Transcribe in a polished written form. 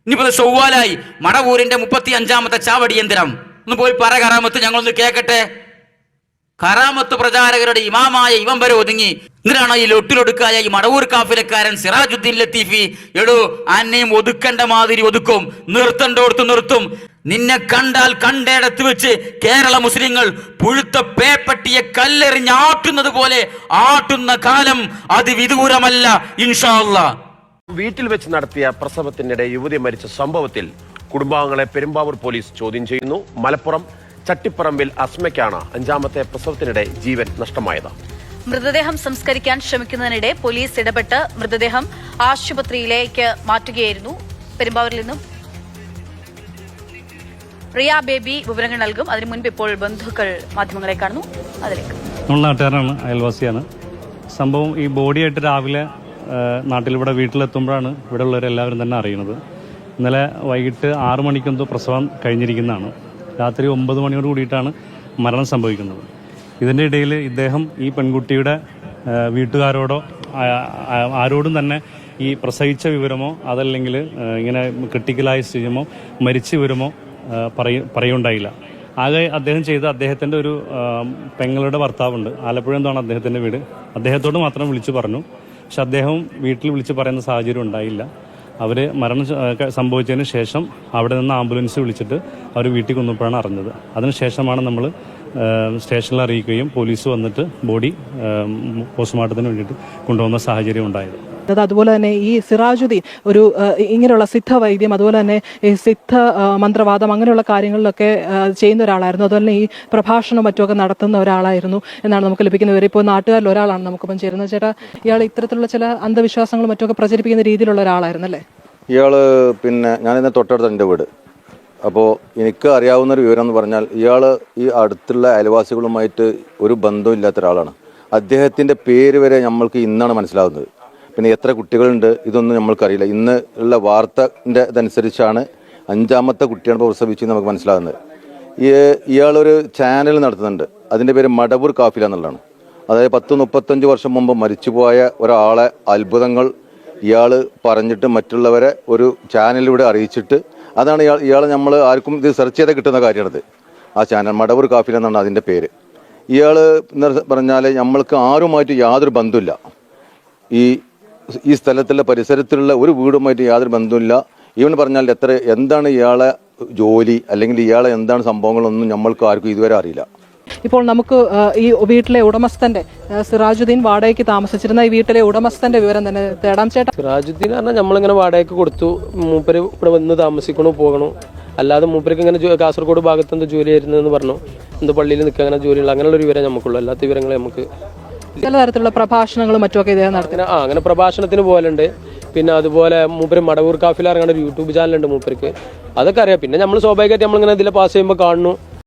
ഇനിയിപ്പോ ചൊവ്വാലായി മടവൂരിന്റെ 35ാമത്തെ ചാവടി യന്ത്രം ഒന്ന് പോയി പറ കറാമത്ത്, ഞങ്ങളൊന്ന് കേക്കട്ടെ. കറാമത്ത് പ്രചാരകരുടെ ഇമാമായ ഇവൻ വരെ ഒതുങ്ങി. എന്തിനാണോ ഈ ലൊട്ടിലൊടുക്കായ ഈ മടവൂർ കാഫിലക്കാരൻ സിറാജുദ്ദീൻ ലത്തീഫി എടോ അന്നെയും ഒതുക്കേണ്ട മാതിരി ഒതുക്കും, നിർത്തണ്ടോടത്ത് നിർത്തും. നിന്നെ കണ്ടാൽ കണ്ടേടത്ത് വെച്ച് കേരള മുസ്ലിങ്ങൾ പുഴുത്ത പേപ്പട്ടിയെ കല്ലെറിഞ്ഞ് ആട്ടുന്നത് പോലെ ആട്ടുന്ന കാലം അതിവിദൂരമല്ല ഇൻഷാ അല്ലാഹ്. വീട്ടിൽ വെച്ച് നടത്തിയ പ്രസവത്തിനിടെ യുവതി മരിച്ച സംഭവത്തിൽ കുടുംബാംഗങ്ങളെ പെരുമ്പാവൂർ പോലീസ് ചോദ്യം ചെയ്യുന്നു. മലപ്പുറം ചട്ടിപ്പറമ്പിൽ അസ്മയ്ക്കാണ് 5ാമത്തെ പ്രസവത്തിനിടെ ജീവൻ നഷ്ടമായത്. മൃതദേഹം സംസ്കരിക്കാൻ ശ്രമിക്കുന്നതിനിടെ പോലീസ് ഇടപെട്ട് മൃതദേഹം ആശുപത്രിയിലേക്ക് മാറ്റുകയായിരുന്നു. പെരുമ്പാവൂരിൽ നിന്നും റിയ ബേബി വിവരങ്ങൾ നൽകും. അതിനു മുൻപ് ഇപ്പോൾ ബന്ധുക്കൾ മാധ്യമങ്ങളെ കാണുന്നു. അതിലേക്ക് നമ്മൾ നാട്ടുകാരാണ്, അയൽവാസിയാണ്. സംഭവം ഈ ബോഡിയായിട്ട് രാവിലെ നാട്ടിലിവിടെ വീട്ടിലെത്തുമ്പോഴാണ് ഇവിടെ ഉള്ളവരെല്ലാവരും തന്നെ അറിയുന്നത്. ഇന്നലെ വൈകിട്ട് 6 മണിക്കെന്തോ പ്രസവം കഴിഞ്ഞിരിക്കുന്നതാണ്. രാത്രി 9 മണിയോട് കൂടിയിട്ടാണ് മരണം സംഭവിക്കുന്നത്. ഇതിൻ്റെ ഇടയിൽ ഇദ്ദേഹം ഈ പെൺകുട്ടിയുടെ വീട്ടുകാരോടോ ആരോടും തന്നെ ഈ പ്രസവിച്ച വിവരമോ അതല്ലെങ്കിൽ ഇങ്ങനെ ക്രിട്ടിക്കലായ സ്ഥിതിമോ മരിച്ച വിവരമോ പറയുണ്ടായില്ല. ആകെ അദ്ദേഹം ചെയ്ത അദ്ദേഹത്തിൻ്റെ ഒരു പെങ്ങളുടെ ഭർത്താവുണ്ട്, ആലപ്പുഴ എന്താണ് അദ്ദേഹത്തിൻ്റെ വീട്, അദ്ദേഹത്തോട് മാത്രം വിളിച്ചു പറഞ്ഞു. പക്ഷെ അദ്ദേഹം വീട്ടിൽ വിളിച്ച് പറയുന്ന സാഹചര്യം ഉണ്ടായില്ല. അവർ മരണം സംഭവിച്ചതിന് ശേഷം അവിടെ നിന്ന് ആംബുലൻസ് വിളിച്ചിട്ട് അവർ വീട്ടിൽ കൊണ്ടുപോയാണ് അറിഞ്ഞത്. അതിനുശേഷമാണ് നമ്മൾ സ്റ്റേഷനിൽ അറിയിക്കുകയും പോലീസ് വന്നിട്ട് ബോഡി പോസ്റ്റ്മോർട്ടത്തിന് വേണ്ടിയിട്ട് കൊണ്ടുപോകുന്ന സാഹചര്യം ഉണ്ടായത്. അതുപോലെ തന്നെ ഈ സിറാജുദ്ദീൻ ഒരു ഇങ്ങനെയുള്ള സിദ്ധ വൈദ്യം, അതുപോലെ തന്നെ ഈ സിദ്ധ മന്ത്രവാദം അങ്ങനെയുള്ള കാര്യങ്ങളിലൊക്കെ ചെയ്യുന്ന ഒരാളായിരുന്നു. അതുപോലെ തന്നെ ഈ പ്രഭാഷണം മറ്റുമൊക്കെ നടത്തുന്ന ഒരാളായിരുന്നു എന്നാണ് നമുക്ക് ലഭിക്കുന്ന വിവരം. ഇപ്പോൾ നാട്ടുകാരിൽ ഒരാളാണ് നമുക്കിപ്പം ചേരുന്നത്. ചേട്ടാ, ഇയാൾ ഇത്തരത്തിലുള്ള ചില അന്ധവിശ്വാസങ്ങളും മറ്റുമൊക്കെ പ്രചരിപ്പിക്കുന്ന രീതിയിലുള്ള ഒരാളായിരുന്നു അല്ലേ? ഇയാള് ഞാനിന്ന് തൊട്ടടുത്ത് എൻ്റെ വീട്. അപ്പോൾ എനിക്ക് അറിയാവുന്നൊരു വിവരം എന്ന് പറഞ്ഞാൽ ഇയാൾ ഈ അടുത്തുള്ള അയൽവാസികളുമായിട്ട് ഒരു ബന്ധവും ഇല്ലാത്ത ഒരാളാണ്. അദ്ദേഹത്തിൻ്റെ പേര് വരെ നമ്മൾക്ക് ഇന്നാണ് മനസ്സിലാവുന്നത്. പിന്നെ എത്ര കുട്ടികളുണ്ട് ഇതൊന്നും നമ്മൾക്കറിയില്ല. ഇന്ന് ഉള്ള വാർത്തൻ്റെ ഇതനുസരിച്ചാണ് 5ാമത്തെ കുട്ടിയാണ് പ്രസവിച്ചത് നമുക്ക് മനസ്സിലാകുന്നത്. ഇയാളൊരു ചാനൽ നടത്തുന്നുണ്ട്, അതിൻ്റെ പേര് മടവൂർ കാഫില എന്നുള്ളതാണ്. അതായത് 10-35 വർഷം മുമ്പ് മരിച്ചുപോയ ഒരാളെ അത്ഭുതങ്ങൾ ഇയാൾ പറഞ്ഞിട്ട് മറ്റുള്ളവരെ ഒരു ചാനലിലൂടെ അറിയിച്ചിട്ട് അതാണ് ഇയാൾ നമ്മൾ ആർക്കും ഇത് സെർച്ച് ചെയ്താൽ കിട്ടുന്ന കാര്യമാണത്. ആ ചാനൽ മടവൂർ കാഫില എന്നാണ് അതിൻ്റെ പേര്. ഇയാൾ എന്ന് പറഞ്ഞാൽ നമ്മൾക്ക് ആരുമായിട്ട് യാതൊരു ബന്ധമില്ല. ഈ സ്ഥലത്തുള്ള പരിസരത്തുള്ള ഒരു വീടുമായിട്ട് യാതൊരു ബന്ധമില്ല. ഇവൻ പറഞ്ഞാൽ എന്താണ് ഇയാളെ ജോലി അല്ലെങ്കിൽ ഇയാളെ എന്താണ് സംഭവങ്ങളൊന്നും നമ്മൾക്ക് ആർക്കും ഇതുവരെ അറിയില്ല. ഇപ്പോൾ നമുക്ക് ഈ വീട്ടിലെ ഉടമസ്ഥന്റെ സിറാജുദ്ദീൻ വാടകയ്ക്ക് താമസിച്ചിരുന്ന ഈ വീട്ടിലെ ഉടമസ്ഥന്റെ വിവരം തന്നെ തേടാം. ചേട്ടാ, സിറാജുദ്ദീൻ പറഞ്ഞാൽ നമ്മളിങ്ങനെ വാടകയ്ക്ക് കൊടുത്തു, മൂപ്പര് ഇവിടെ വന്ന് താമസിക്കണോ പോകണോ, അല്ലാതെ മൂപ്പർക്ക് ഇങ്ങനെ കാസർഗോഡ് ഭാഗത്ത് എന്ത് ജോലി ആയിരുന്നെന്ന് പറഞ്ഞു, എന്ത് പള്ളിയിൽ നിൽക്കുക അങ്ങനെ ജോലിയുള്ള അങ്ങനെയുള്ള ഒരു വിവരം നമുക്കുള്ളൂ. അല്ലാത്ത വിവരങ്ങൾ നമുക്ക് ചില തരത്തിലുള്ള പ്രഭാഷണങ്ങളും മറ്റുമൊക്കെ ഇദ്ദേഹം നടത്തി അങ്ങനെ പ്രഭാഷണത്തിന് പോലുണ്ട്. പിന്നെ അതുപോലെ മൂപ്പര് മടവൂർ കാഫില ഇറങ്ങേണ്ട ഒരു യൂട്യൂബ് ചാനലുണ്ട് മൂപ്പർക്ക്, അതൊക്കെ അറിയാം. പിന്നെ നമ്മൾ സ്വാഭാവികമായിട്ട് നമ്മളിങ്ങനെ ഇതിൽ പാസ് ചെയ്യുമ്പോൾ കാണുന്നു,